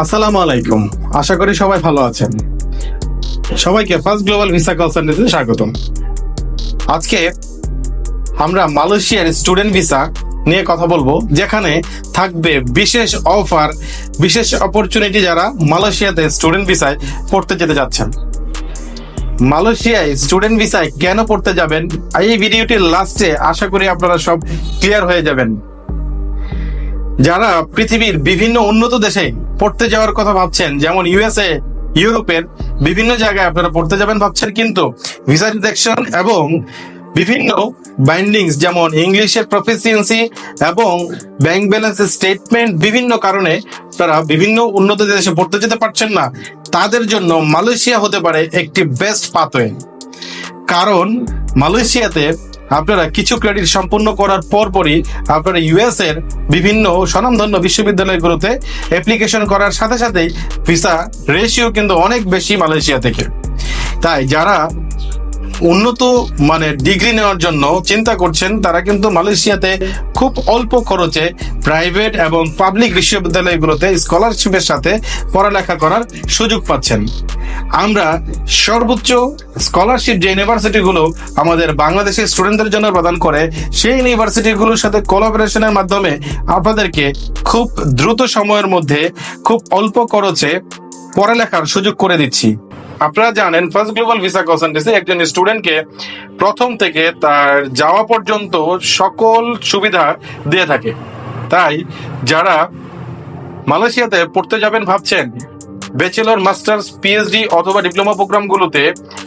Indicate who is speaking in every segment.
Speaker 1: আসসালামু আলাইকুম। আশা করি সবাই ভালো আছেন। সবাইকে ফার্স্ট গ্লোবাল ভিসা কল সেন্টারে স্বাগতম। আজকে আমরা মালয়েশিয়ার স্টুডেন্ট ভিসা নিয়ে কথা বলবো, যেখানে থাকবে বিশেষ অফার, বিশেষ অপরচুনিটি যারা মালয়েশিয়াতে স্টুডেন্ট ভিসায় পড়তে যেতে যাচ্ছেন। মালয়েশিয়ায় স্টুডেন্ট ভিসায় কেন পড়তে যাবেন, এই ভিডিওটির লাস্টে আশা করি আপনারা সব ক্লিয়ার হয়ে যাবেন। যারা পৃথিবীর বিভিন্ন উন্নত দেশে পড়তে যাওয়ার কথা ভাবছেন, যেমন ইউএসএ, ইউরোপের বিভিন্ন জায়গায় আপনারা পড়তে যাবেন ভাবছেন, কিন্তু ভিসা রিজেকশন এবং বিভিন্ন বাইন্ডিংস যেমন ইংলিশের প্রফিসিয়েন্সি এবং ব্যাংক ব্যালেন্স স্টেটমেন্ট বিভিন্ন কারণে তারা বিভিন্ন উন্নত দেশে পড়তে যেতে পারছেন না, তাদের জন্য মালয়েশিয়া হতে পারে একটি বেস্ট পাথওয়ে। কারণ মালয়েশিয়াতে আপনারা কিছু ক্রেডিট সম্পূর্ণ করার পরপরই আপনারা ইউএস এর বিভিন্ন স্বনামধন্য বিশ্ববিদ্যালয়গুলোতে অ্যাপ্লিকেশন করার সাথে সাথেই ভিসা রেশিও কিন্তু অনেক বেশি মালয়েশিয়া থেকে। তাই যারা উন্নত মানে ডিগ্রি নেওয়ার জন্য চিন্তা করছেন, তারা কিন্তু মালয়েশিয়াতে খুব অল্প খরচে প্রাইভেট এবং পাবলিক বিশ্ববিদ্যালয়গুলোতে স্কলারশিপের সাথে পড়ালেখা করার সুযোগ পাচ্ছেন। আমরা সর্বোচ্চ স্কলারশিপ যে ইউনিভার্সিটিগুলো আমাদের বাংলাদেশের স্টুডেন্টদের জন্য প্রদান করে, সেই ইউনিভার্সিটিগুলোর সাথে কোলাবোরেশনের মাধ্যমে আপনাদেরকে খুব দ্রুত সময়ের মধ্যে খুব অল্প খরচে পড়ালেখার সুযোগ করে দিচ্ছি। আপনারা জানেন ফার্স্ট গ্লোবাল ভিসা কনসালটেন্সি একজন স্টুডেন্টকে প্রথম থেকে তার যাওয়া পর্যন্ত সকল সুবিধা দিয়ে থাকে। তাই যারা মালয়েশিয়াতে পড়তে যাবেন ভাবছেন, ব্যাচেলর, মাস্টার্স, পিএইচডি অথবা ডিপ্লোমা প্রোগ্রামগুলোতে,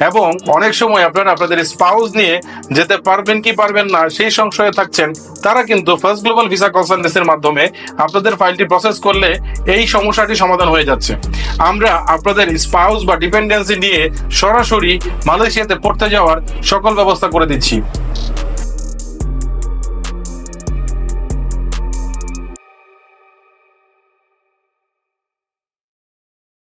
Speaker 1: এবং অনেক সময় আপনারা আপনাদের স্পাউস নিয়ে যেতে পারবেন কি পারবেন না সেই সংশয়ে থাকছেন, তারা কিন্তু ফার্স্ট গ্লোবাল ভিসা কনসালটেন্সির মাধ্যমে আপনাদের ফাইলটি প্রসেস করলে এই সমস্যাটি সমাধান হয়ে যাচ্ছে। আমরা আপনাদের স্পাউস বা ডিপেন্ডেন্সি নিয়ে সরাসরি মালয়েশিয়াতে পড়তে যাওয়ার সকল ব্যবস্থা করে দিচ্ছি।